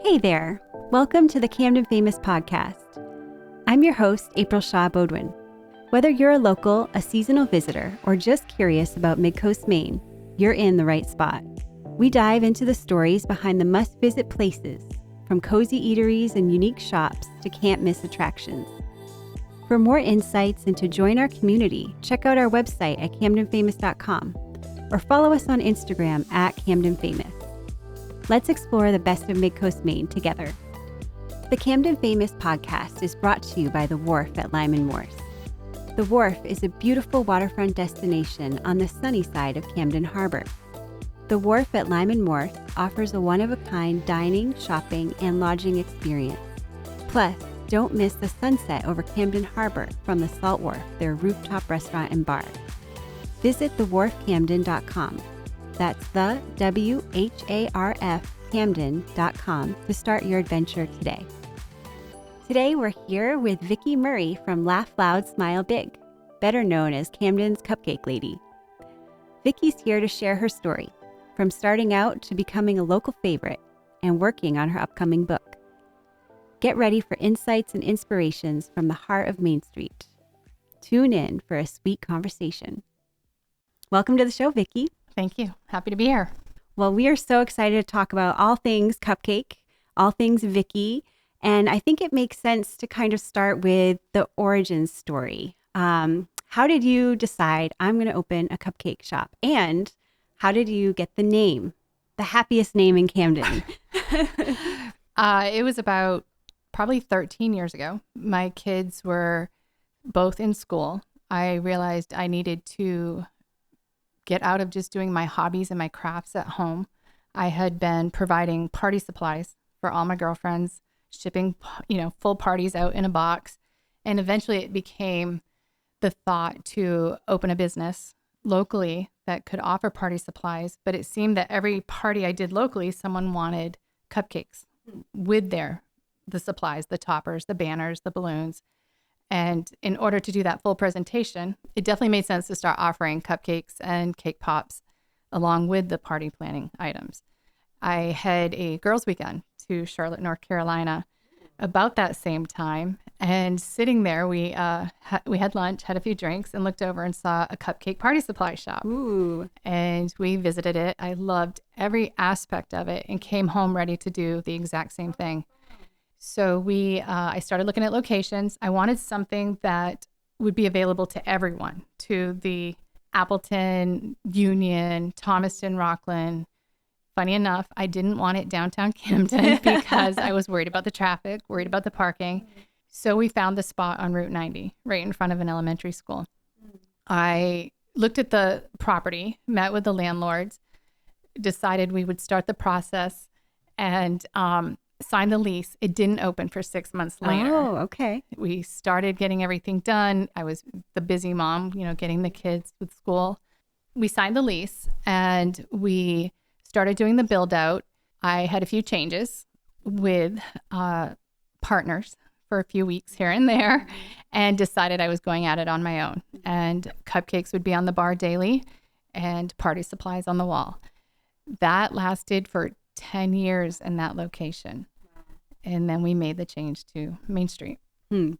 Hey there. Welcome to the Camden Famous podcast. I'm your host, April Shaw-Beaudoin. Whether you're a local, a seasonal visitor, or just curious about Mid-Coast Maine, you're in the right spot. We dive into the stories behind the must-visit places, from cozy eateries and unique shops to can't-miss attractions. For more insights and to join our community, check out our website at camdenfamous.com or follow us on Instagram at camdenfamous. Let's explore the best of Mid-Coast Maine together. The Camden Famous podcast is brought to you by The Wharf at Lyman Morse. The Wharf is a beautiful waterfront destination on the sunny side of Camden Harbor. The Wharf at Lyman Morse offers a one-of-a-kind dining, shopping, and lodging experience. Plus, don't miss the sunset over Camden Harbor from the Salt Wharf, their rooftop restaurant and bar. Visit thewharfcamden.com. That's the WHARF Camden.com to start your adventure today. Today we're here with Vicki Murray from Laugh Loud, Smile Big, better known as Camden's Cupcake Lady. Vicki's here to share her story, from starting out to becoming a local favorite and working on her upcoming book. Get ready for insights and inspirations from the heart of Main Street. Tune in for a sweet conversation. Welcome to the show, Vicki. Thank you. Happy to be here. Well, we are so excited to talk about all things cupcake, all things Vicki, and I think it makes sense to kind of start with the origin story. How did you decide I'm going to open a cupcake shop? And how did you get the name, the happiest name in Camden? It was about probably 13 years ago. My kids were both in school. I realized I needed to get out of just doing my hobbies and my crafts at home. I had been providing party supplies for all my girlfriends, shipping, full parties out in a box. And eventually it became the thought to open a business locally that could offer party supplies. But it seemed that every party I did locally, someone wanted cupcakes with the supplies, the toppers, the banners, the balloons. And in order to do that full presentation, it definitely made sense to start offering cupcakes and cake pops along with the party planning items. I had a girls' weekend to Charlotte, North Carolina about that same time. And sitting there, we had lunch, had a few drinks, and looked over and saw a cupcake party supply shop. Ooh. And we visited it. I loved every aspect of it and came home ready to do the exact same thing. So I started looking at locations. I wanted something that would be available to everyone, to the Appleton, Union, Thomaston, Rockland. Funny enough, I didn't want it downtown Camden because I was worried about the traffic, worried about the parking. So we found the spot on Route 90, right in front of an elementary school. I looked at the property, met with the landlords, decided we would start the process, and signed the lease. It didn't open for 6 months later. Oh, okay. We started getting everything done. I was the busy mom, getting the kids with school. We signed the lease and we started doing the build out. I had a few changes with partners for a few weeks here and there and decided I was going at it on my own. And cupcakes would be on the bar daily and party supplies on the wall. That lasted for 10 years in that location. And then we made the change to Main Street. Do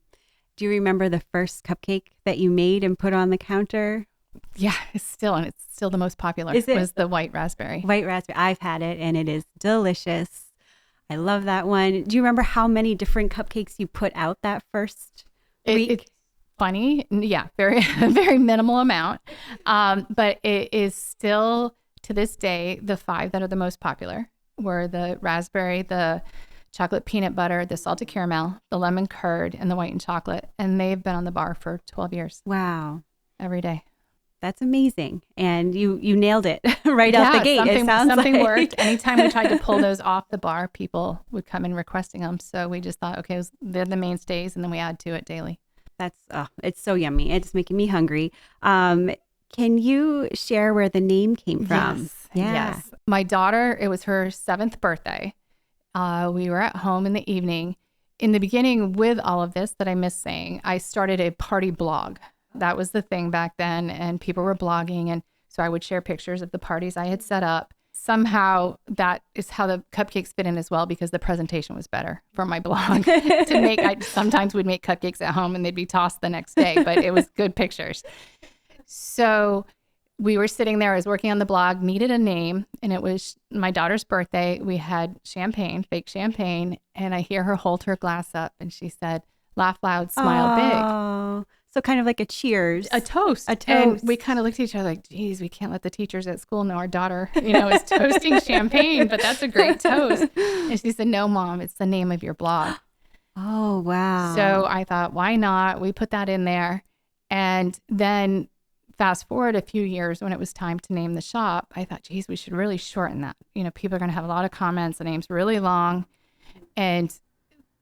you remember the first cupcake that you made and put on the counter? Yeah, it's still the most popular. Is it? Was the white raspberry. White raspberry. I've had it and it is delicious. I love that one. Do you remember how many different cupcakes you put out that first week? It's funny. Yeah, very, very minimal amount. But it is still, to this day, the 5 that are the most popular were the raspberry, the chocolate peanut butter, the salted caramel, the lemon curd, and the white and chocolate. And they've been on the bar for 12 years. Wow. Every day. That's amazing. And you nailed it right out the gate. Something worked. Anytime we tried to pull those off the bar, people would come in requesting them. So we just thought, okay, they're the mainstays, and then we add to it daily. It's so yummy. It's making me hungry. Can you share where the name came from? Yes. My daughter, it was her 7th birthday. We were at home in the evening. In the beginning, with all of this that I miss saying, I started a party blog. That was the thing back then, and people were blogging. And so I would share pictures of the parties I had set up. somehow that is how the cupcakes fit in as well, because the presentation was better for my blog. I sometimes would make cupcakes at home and they'd be tossed the next day, but it was good pictures. So we were sitting there, I was working on the blog, needed a name, and it was my daughter's birthday. We had champagne, fake champagne, and I hear her hold her glass up and she said, "Laugh loud, smile big." So kind of like a cheers. A toast. A toast. And we kind of looked at each other like, geez, we can't let the teachers at school know our daughter, is toasting champagne, but that's a great toast. And she said, "No, Mom, it's the name of your blog." Oh, wow. So I thought, why not? We put that in there. And then fast forward a few years when it was time to name the shop, I thought, geez, we should really shorten that. People are going to have a lot of comments. The name's really long. And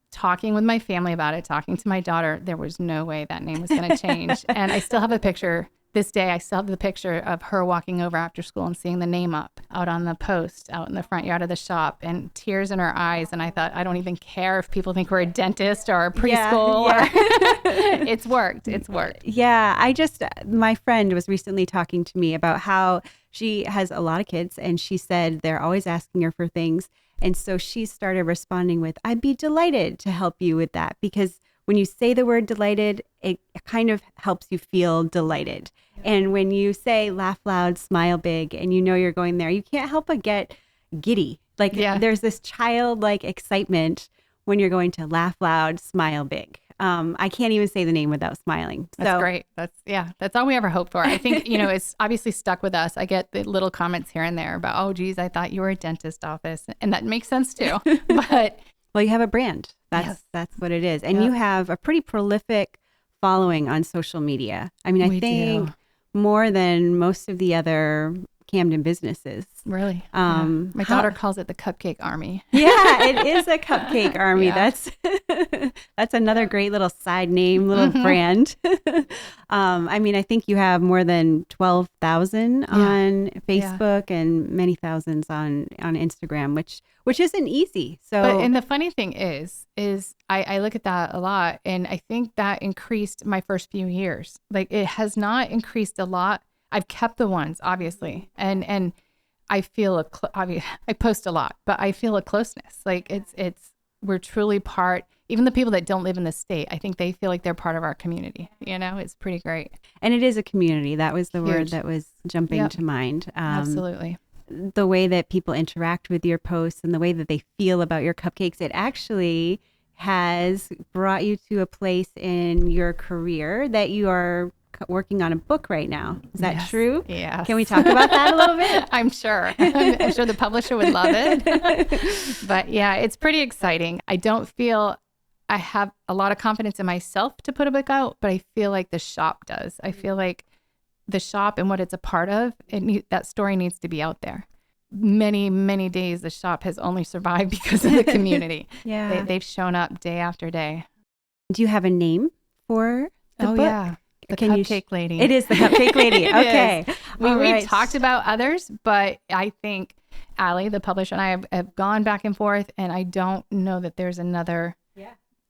talking with my family about it, talking to my daughter, there was no way that name was going to change. And I still have a picture this day. I still have the picture of her walking over after school and seeing the name up out on the post out in the front yard of the shop, and tears in her eyes. And I thought, I don't even care if people think we're a dentist or a preschool. Yeah. It's worked. It's worked. Yeah. My friend was recently talking to me about how she has a lot of kids, and she said they're always asking her for things. And so she started responding with, "I'd be delighted to help you with that," because when you say the word delighted, it kind of helps you feel delighted. And when you say laugh loud, smile big, and you're going there, you can't help but get giddy. Like there's this childlike excitement when you're going to laugh loud, smile big. I can't even say the name without smiling. That's great. That's all we ever hope for. I think, it's obviously stuck with us. I get the little comments here and there about, "Oh, geez, I thought you were a dentist office." And that makes sense too. But well, you have a brand. That's what it is. And you have a pretty prolific following on social media. I mean, I think more than most of the other Camden businesses. Really? My daughter calls it the cupcake army. Yeah, it is a cupcake army. Yeah. That's another great little side name, little brand. I mean, I think you have more than 12,000 on Facebook and many thousands on Instagram, which isn't easy. And the funny thing is I look at that a lot, and I think that increased my first few years. Like, it has not increased a lot. I've kept the ones, obviously, and I feel I post a lot, but I feel a closeness. Like we're truly part. Even the people that don't live in the state, I think they feel like they're part of our community. It's pretty great. And it is a community. That was the word that was jumping to mind. Absolutely. The way that people interact with your posts and the way that they feel about your cupcakes, it actually has brought you to a place in your career that you are working on a book right now. Is that true? Yeah. Can we talk about that a little bit? I'm sure. I'm sure the publisher would love it. But yeah, it's pretty exciting. I don't feel I have a lot of confidence in myself to put a book out, but I feel like the shop does. I feel like the shop and what it's a part of, that story needs to be out there. Many, many days the shop has only survived because of the community. They've shown up day after day. Do you have a name for the book? Yeah. The Cupcake Lady. It is the Cupcake Lady. Okay. We talked about others, but I think Allie, the publisher, and I have gone back and forth, and I don't know that there's another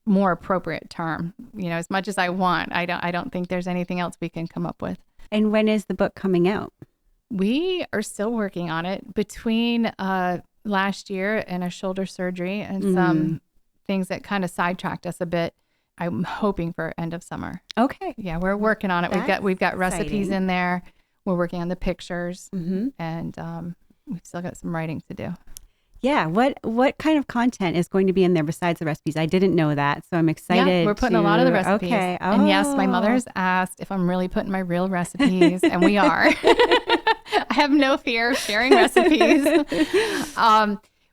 more appropriate term. As much as I want, I don't think there's anything else we can come up with. And when is the book coming out? We are still working on it. Between last year and a shoulder surgery and some things that kind of sidetracked us a bit, I'm hoping for end of summer. Okay. Yeah, we're working on it. We've got recipes in there. We're working on the pictures, and we've still got some writing to do. Yeah. What kind of content is going to be in there besides the recipes? I didn't know that, so I'm excited. Yeah, we're putting a lot of the recipes. Okay. Oh. And yes, my mother's asked if I'm really putting my real recipes, and we are. I have no fear of sharing recipes.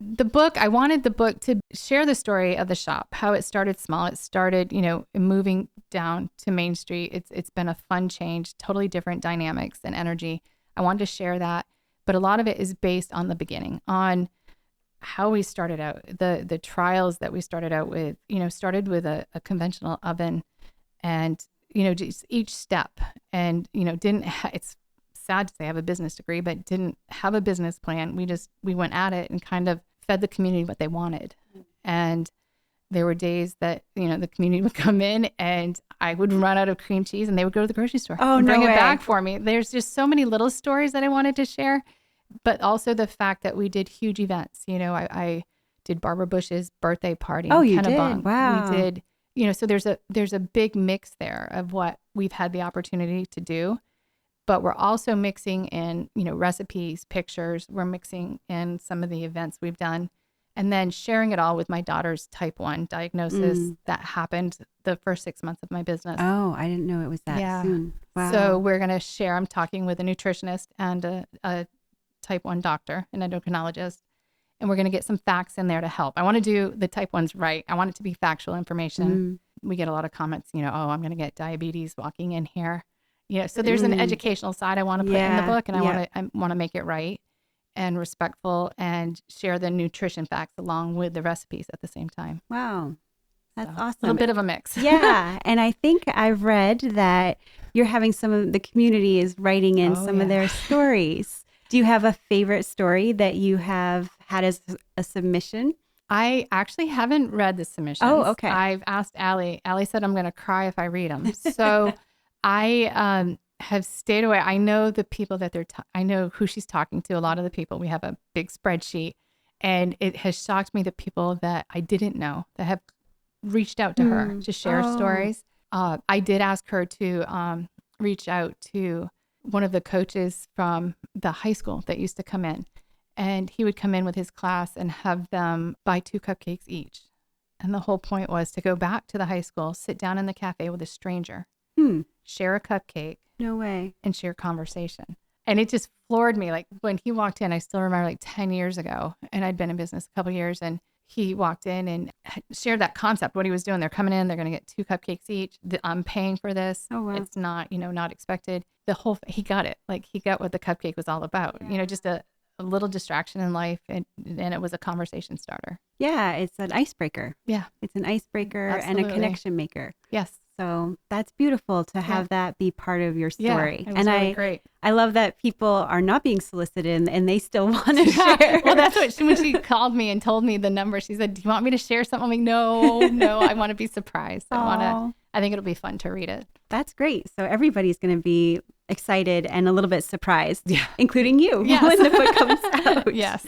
The book, I wanted the book to share the story of the shop, how it started small. It started, moving down to Main Street. It's been a fun change, totally different dynamics and energy. I wanted to share that, but a lot of it is based on the beginning, on how we started out, the trials that we started out with, started with a conventional oven, and, just each step, and, it's sad to say I have a business degree, but didn't have a business plan. We went at it and kind of fed the community what they wanted. And there were days that, the community would come in and I would run out of cream cheese and they would go to the grocery store and bring it back for me. There's just so many little stories that I wanted to share. But also the fact that we did huge events. I did Barbara Bush's birthday party. Oh, in you Kennebunk. did? Wow. We did, so there's a big mix there of what we've had the opportunity to do. But we're also mixing in, recipes, pictures. We're mixing in some of the events we've done, and then sharing it all with my daughter's type 1 diagnosis that happened the first 6 months of my business. Oh, I didn't know it was that soon. Wow. So we're going to share. I'm talking with a nutritionist and a type 1 doctor, an endocrinologist, and we're going to get some facts in there to help. I want to do the type 1s right. I want it to be factual information. We get a lot of comments, oh, I'm going to get diabetes walking in here. So there's an educational side I want to put in the book, and I want to make it right and respectful and share the nutrition facts along with the recipes at the same time. Wow. That's awesome. A little bit of a mix. Yeah. And I think I've read that you're having some of the community is writing in some of their stories. Do you have a favorite story that you have had as a submission? I actually haven't read the submissions. Oh, okay. I've asked Allie. Allie said I'm going to cry if I read them. So I have stayed away. I know the people that I know who she's talking to. A lot of the people. We have a big spreadsheet, and it has shocked me the people that I didn't know that have reached out to her to share stories. I did ask her to reach out to one of the coaches from the high school that used to come in, and he would come in with his class and have them buy 2 cupcakes each. And the whole point was to go back to the high school, sit down in the cafe with a stranger, share a cupcake. No way. And share conversation. And it just floored me. Like when he walked in, I still remember like 10 years ago, and I'd been in business a couple of years, and he walked in and shared that concept, what he was doing. They're coming in, they're going to get 2 cupcakes each. I'm paying for this. Oh, wow. It's not, not expected. He got it. Like he got what the cupcake was all about, just a little distraction in life. And it was a conversation starter. Yeah. It's an icebreaker. Yeah. It's an icebreaker and a connection maker. Yes. So that's beautiful to have that be part of your story. Yeah, it was really great. I love that people are not being solicited and they still want to share. Well, that's what when she called me and told me the number, she said, "Do you want me to share something?" I'm like, no, I want to be surprised. I think it'll be fun to read it. That's great. So everybody's going to be excited and a little bit surprised, including you when the book comes out. Yes.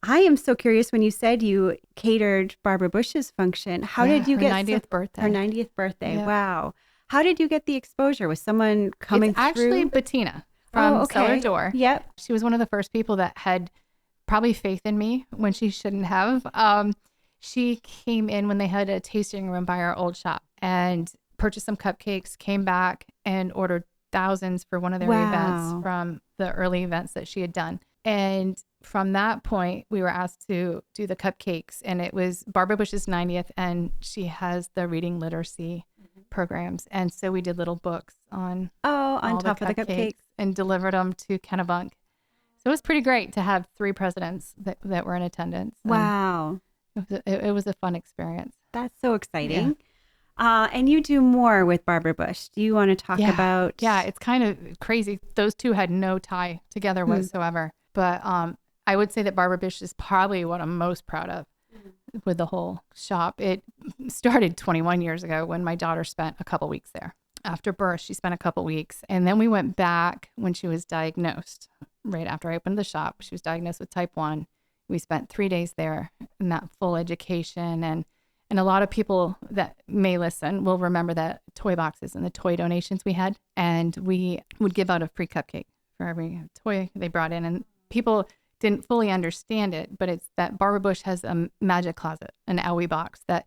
I am so curious, when you said you catered Barbara Bush's function, how did you get her 90th birthday? Her 90th birthday. Yeah. Wow. How did you get the exposure? Was someone coming through? Actually Bettina from Cellar Door. Yep. She was one of the first people that had probably faith in me when she shouldn't have. She came in when they had a tasting room by our old shop and purchased some cupcakes, came back and ordered thousands for one of their events from the early events that she had done. And from that point, we were asked to do the cupcakes, and it was Barbara Bush's 90th, and she has the reading literacy programs. And so we did little books on top of the cupcakes and delivered them to Kennebunk. So it was pretty great to have 3 presidents that were in attendance. Wow. It was a fun experience. That's so exciting. Yeah. And you do more with Barbara Bush. Do you want to talk about? Yeah, it's kind of crazy. Those 2 had no tie together whatsoever. But I would say that Barbara Bush is probably what I'm most proud of with the whole shop. It started 21 years ago when my daughter spent a couple weeks there. After birth, she spent a couple weeks. And then we went back when she was diagnosed. Right after I opened the shop, she was diagnosed with type 1. We spent 3 days there in that full education. And a lot of people that may listen will remember that toy boxes and the toy donations we had. And we would give out a free cupcake for every toy they brought in. And people didn't fully understand it, but it's that Barbara Bush has a magic closet, an owie box that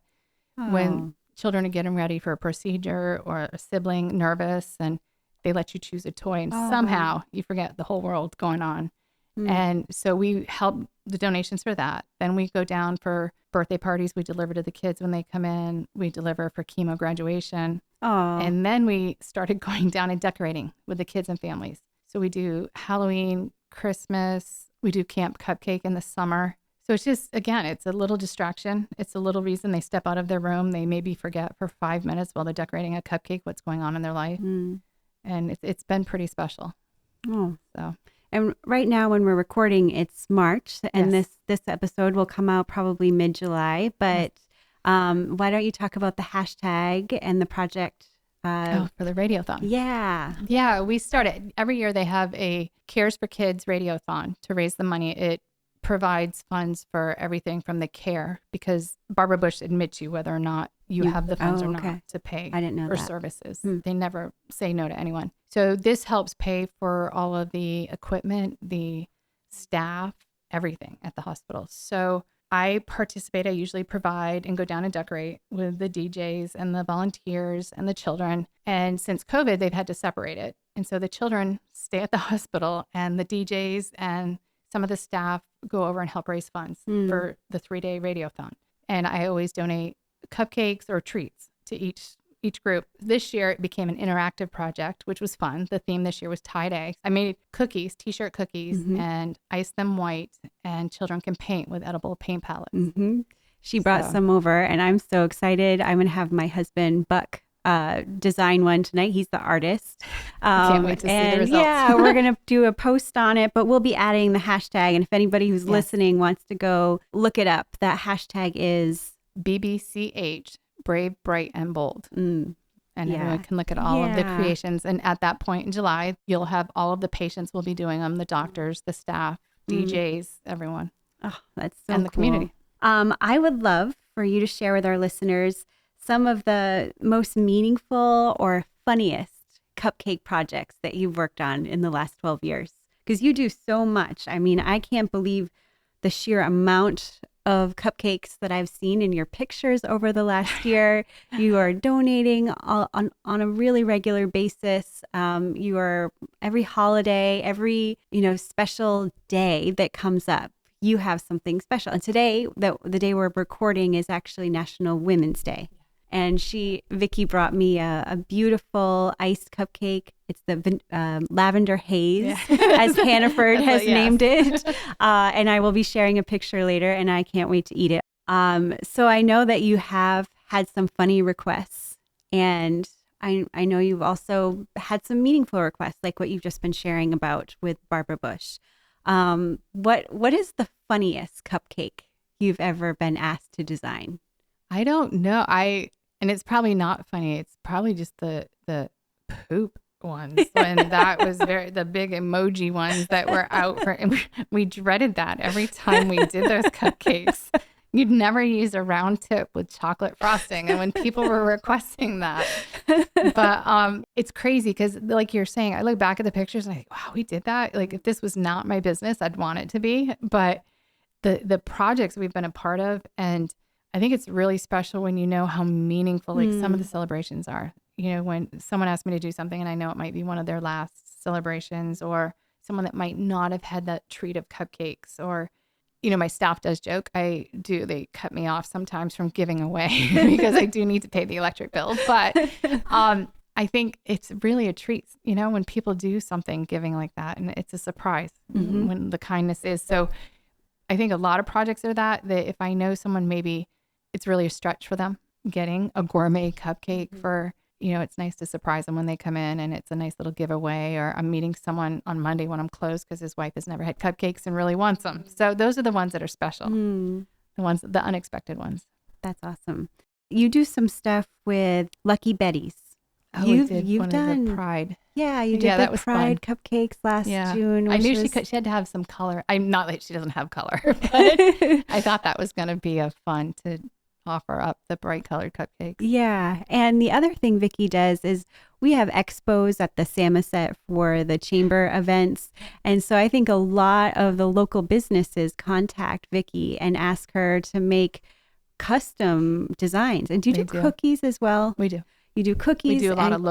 when children are getting ready for a procedure or a sibling nervous, and they let you choose a toy, and somehow you forget the whole world going on. And so we help the donations for that. Then we go down for birthday parties. We deliver to the kids when they come in. We deliver for chemo graduation. And then we started going down and decorating with the kids and families. So we do Halloween, Christmas, we do Camp Cupcake in the summer. So it's just, again, it's a little distraction. It's a little reason they step out of their room. They maybe forget for 5 minutes while they're decorating a cupcake what's going on in their life. And it's been pretty special. So. And right now when we're recording, it's March, and this episode will come out probably mid-July. But why don't you talk about the hashtag and the project For the radiothon. Yeah. Yeah, we started. Every year they have a Cares for Kids radiothon to raise the money. It provides funds for everything from the care, because Barbara Bush admits you whether or not you have the funds or not to pay I didn't know for that. services. They never say no to anyone. So this helps pay for all of the equipment, the staff, everything at the hospital. So I participate. I usually provide and go down and decorate with the DJs and the volunteers and the children. And since COVID, they've had to separate it. And so the children stay at the hospital and the DJs and some of the staff go over and help raise funds for the 3-day radiothon. And I always donate cupcakes or treats to each group. This year it became an interactive project, which was fun. The theme this year was tie-dye. I made cookies, t-shirt cookies, and iced them white, and children can paint with edible paint palettes. She brought some over, and I'm so excited. I'm going to have my husband, Buck, design one tonight. He's the artist. I can't wait to see the results. Yeah, we're going to do a post on it, but we'll be adding the hashtag. And if anybody who's listening wants to go look it up, that hashtag is BBCH, Brave, Bright, and Bold. And everyone can look at all of the creations. And at that point in July, you'll have all of the patients will be doing them, the doctors, the staff, DJs, everyone. Oh, that's so and the community. I would love for you to share with our listeners some of the most meaningful or funniest cupcake projects that you've worked on in the last 12 years. Because you do so much. I mean, I can't believe the sheer amount of cupcakes that I've seen in your pictures over the last year. You are donating on a really regular basis. You are every holiday, every special day that comes up, you have something special. And today, the day we're recording, is actually National Women's Day. And Vicki brought me a beautiful iced cupcake. It's the lavender haze, as Hannaford has named it. And I will be sharing a picture later, and I can't wait to eat it. So I know that you have had some funny requests, and I know you've also had some meaningful requests, like what you've just been sharing about with Barbara Bush. What is the funniest cupcake you've ever been asked to design? I don't know. And it's probably not funny. It's probably just the poop ones. When that was the big emoji ones that were out for, and we dreaded that every time we did those cupcakes. You'd never use a round tip with chocolate frosting. And when people were requesting that, but it's crazy because, like you're saying, I look back at the pictures and I think, wow, we did that. Like, if this was not my business, I'd want it to be. But the projects we've been a part of, and I think it's really special when you know how meaningful some of the celebrations are. When someone asks me to do something and I know it might be one of their last celebrations, or someone that might not have had that treat of cupcakes, or, my staff does joke. They cut me off sometimes from giving away because I do need to pay the electric bill. But I think it's really a treat, when people do something giving like that, and it's a surprise when the kindness is. So I think a lot of projects are that if I know someone, maybe it's really a stretch for them getting a gourmet cupcake for, it's nice to surprise them when they come in, and it's a nice little giveaway. Or I'm meeting someone on Monday when I'm closed because his wife has never had cupcakes and really wants them. So those are the ones that are special, the unexpected ones. That's awesome. You do some stuff with Lucky Betty's. Oh, you've done the Pride. Yeah, you did the Pride cupcakes last June. I knew she had to have some color. I'm not that she doesn't have color, but I thought that was going to be fun to offer up the bright colored cupcakes. Yeah. And the other thing Vicki does is we have expos at the Samoset for the chamber events. And so I think a lot of the local businesses contact Vicki and ask her to make custom designs. And do you do cookies as well? We do. You do cookies? We do a lot of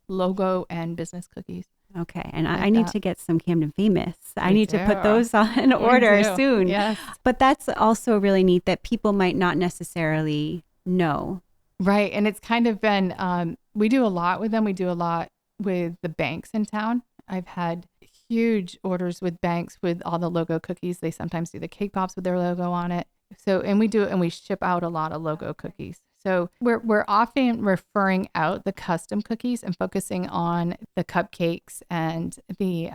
logo and business cookies. Okay. And I need to get some Camden Famous. I need to put those on order soon. Yes. But that's also really neat that people might not necessarily know. Right. And it's kind of been, we do a lot with them. We do a lot with the banks in town. I've had huge orders with banks with all the logo cookies. They sometimes do the cake pops with their logo on it. So, and we ship out a lot of logo cookies. So we're often referring out the custom cookies and focusing on the cupcakes and the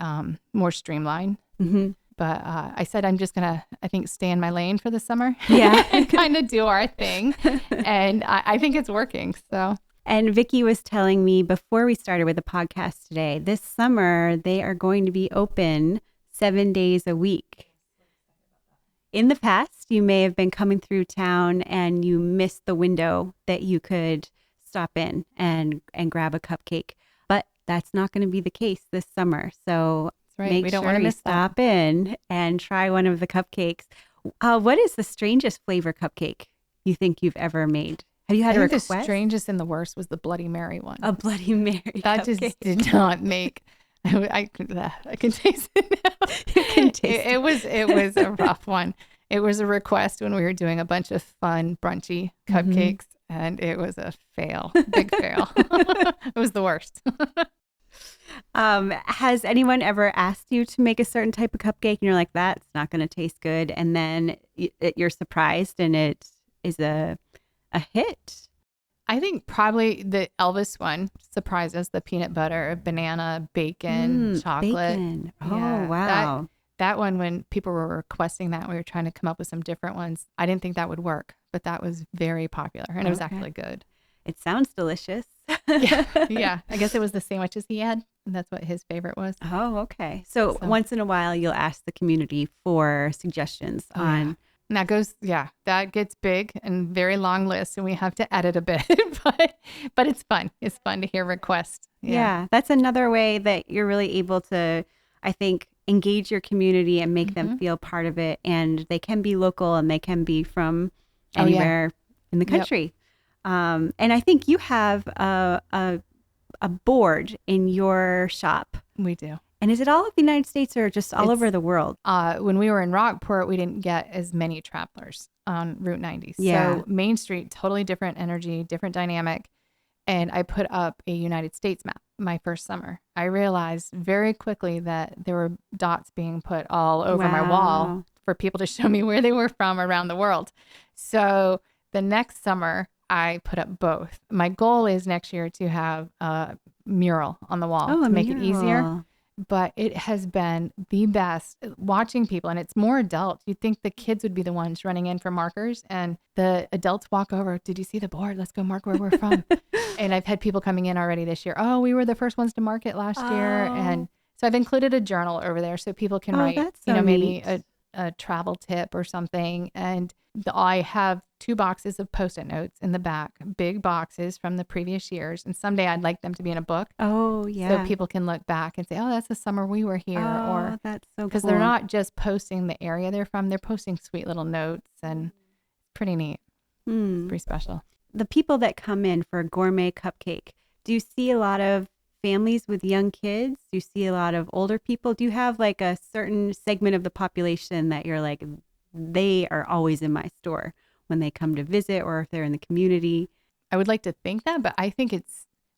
more streamlined. But I said I'm just going to, stay in my lane for the summer. Yeah. And kind of do our thing. And I think it's working. So And Vicki was telling me before we started with the podcast today, this summer they are going to be open 7 days a week. In the past, you may have been coming through town and you missed the window that you could stop in and grab a cupcake. But that's not going to be the case this summer. So That's right. make We don't sure want to you miss that. stop in and try one of the cupcakes. What is the strangest flavor cupcake you think you've ever made? Have you had a I think request? the strangest and the worst was the Bloody Mary one. A Bloody Mary That cupcake. just did not make. I can taste it now. You can taste It was a rough one. It was a request when we were doing a bunch of fun brunchy cupcakes, and it was a fail, big fail. It was the worst. Has anyone ever asked you to make a certain type of cupcake and you're like, that's not going to taste good, and then you're surprised and it is a hit? I think probably the Elvis one surprised us. The peanut butter, banana, bacon, chocolate. Bacon. Oh, Yeah, wow. That one, when people were requesting that, we were trying to come up with some different ones. I didn't think that would work, but that was very popular, and it was actually good. It sounds delicious. Yeah. I guess it was the sandwiches he had, and that's what his favorite was. Oh, okay. So once in a while, you'll ask the community for suggestions on. And that gets big and very long list, and we have to edit a bit, but it's fun. It's fun to hear requests. Yeah, that's another way that you're really able to, I think, engage your community and make them feel part of it. And they can be local and they can be from anywhere in the country. And I think you have a board in your shop. We do. And is it all of the United States or just all over the world? When we were in Rockport, we didn't get as many travelers on Route 90. Yeah. So Main Street, totally different energy, different dynamic. And I put up a United States map my first summer. I realized very quickly that there were dots being put all over my wall for people to show me where they were from around the world. So the next summer, I put up both. My goal is next year to have a mural on the wall to make it easier. But it has been the best watching people, and it's more adult. You'd think the kids would be the ones running in for markers, and the adults walk over. Did you see the board? Let's go mark where we're from. And I've had people coming in already this year. Oh, we were the first ones to mark it last year. And so I've included a journal over there so people can write, maybe a travel tip or something. And I have 2 boxes of Post-it notes in the back, big boxes from the previous years. And someday I'd like them to be in a book. Oh, yeah. So people can look back and say, oh, that's the summer we were here. Oh, that's so cool. Because they're not just posting the area they're from, they're posting sweet little notes, and pretty neat. It's pretty special. The people that come in for a gourmet cupcake, do you see a lot of families with young kids? Do you see a lot of older people? Do you have like a certain segment of the population that you're like, they are always in my store when they come to visit, or if they're in the community? I would like to think that, but I think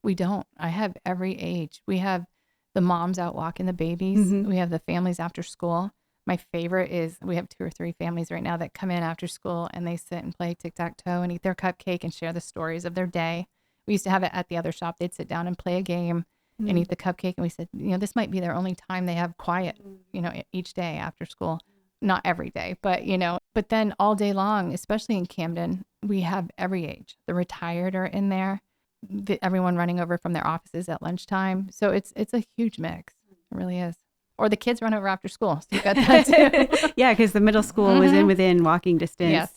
we don't. I have every age. We have the moms out walking the babies. We have the families after school. My favorite is we have 2 or 3 families right now that come in after school and they sit and play tic-tac-toe and eat their cupcake and share the stories of their day. We used to have it at the other shop. They'd sit down and play a game and eat the cupcake. And we said, this might be their only time they have quiet, each day after school. Not every day, but but then all day long, especially in Camden, we have every age. The retired are in there, everyone running over from their offices at lunchtime. So it's a huge mix. It really is. Or the kids run over after school. So you got that too. Yeah, because the middle school was within walking distance,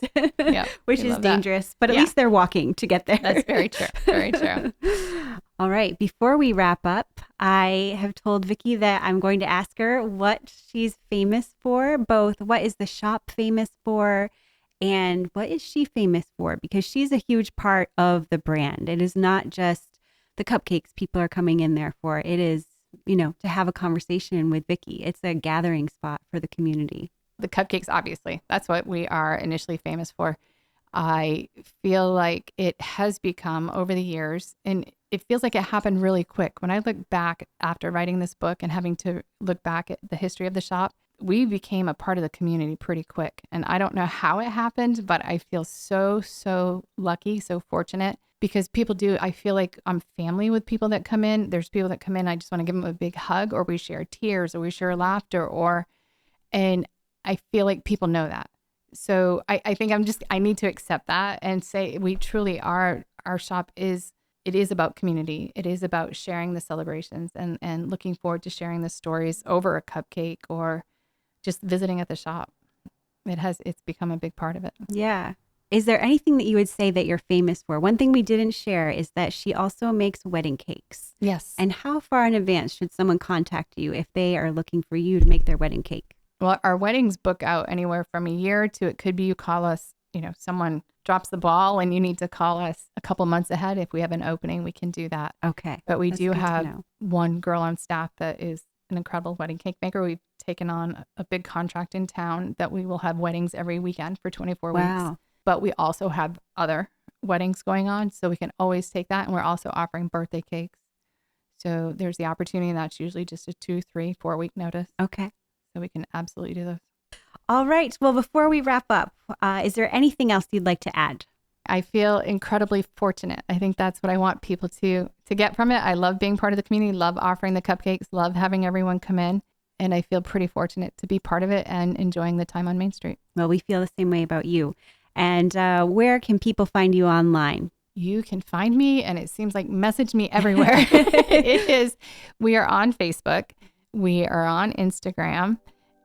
which is dangerous. But at least they're walking to get there. That's very true. Very true. All right. Before we wrap up, I have told Vicki that I'm going to ask her what she's famous for, both what is the shop famous for and what is she famous for, because she's a huge part of the brand. It is not just the cupcakes people are coming in there for. It is, to have a conversation with Vicki. It's a gathering spot for the community. The cupcakes, obviously, that's what we are initially famous for. I feel like it has become over the years, and it feels like it happened really quick. When I look back after writing this book and having to look back at the history of the shop, we became a part of the community pretty quick. And I don't know how it happened, but I feel so lucky, so fortunate, because people do. I feel like I'm family with people that come in. There's people that come in, I just want to give them a big hug, or we share tears, or we share laughter, and I feel like people know that. So I think I need to accept that and say we truly are. Our shop is it is about community. It is about sharing the celebrations and looking forward to sharing the stories over a cupcake or just visiting at the shop. It's become a big part of it. Yeah. Is there anything that you would say that you're famous for? One thing we didn't share is that she also makes wedding cakes. Yes. And how far in advance should someone contact you if they are looking for you to make their wedding cake? Well, our weddings book out anywhere from a year to, it could be you call us, someone drops the ball and you need to call us a couple months ahead. If we have an opening, we can do that. Okay. But we That's do good to have know. one girl on staff that is an incredible wedding cake maker. We've taken on a big contract in town that we will have weddings every weekend for 24 Wow. weeks. But we also have other weddings going on, so we can always take that. And we're also offering birthday cakes. So there's the opportunity, and that's usually just a 2, 3, 4 week notice. Okay. So we can absolutely do those. All right. Well, before we wrap up, is there anything else you'd like to add? I feel incredibly fortunate. I think that's what I want people to get from it. I love being part of the community, love offering the cupcakes, love having everyone come in. And I feel pretty fortunate to be part of it and enjoying the time on Main Street. Well, we feel the same way about you. And where can people find you online? You can find me, and it seems like message me everywhere. We are on Facebook. We are on Instagram.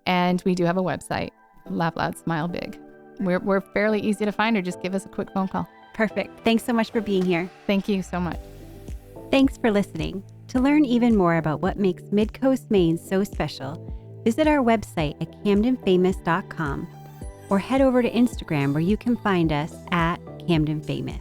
And we do have a website, Laugh Loud, Smile Big. We're fairly easy to find, or just give us a quick phone call. Perfect. Thanks so much for being here. Thank you so much. Thanks for listening. To learn even more about what makes Mid-Coast Maine so special, visit our website at camdenfamous.com or head over to Instagram where you can find us at Camden Famous.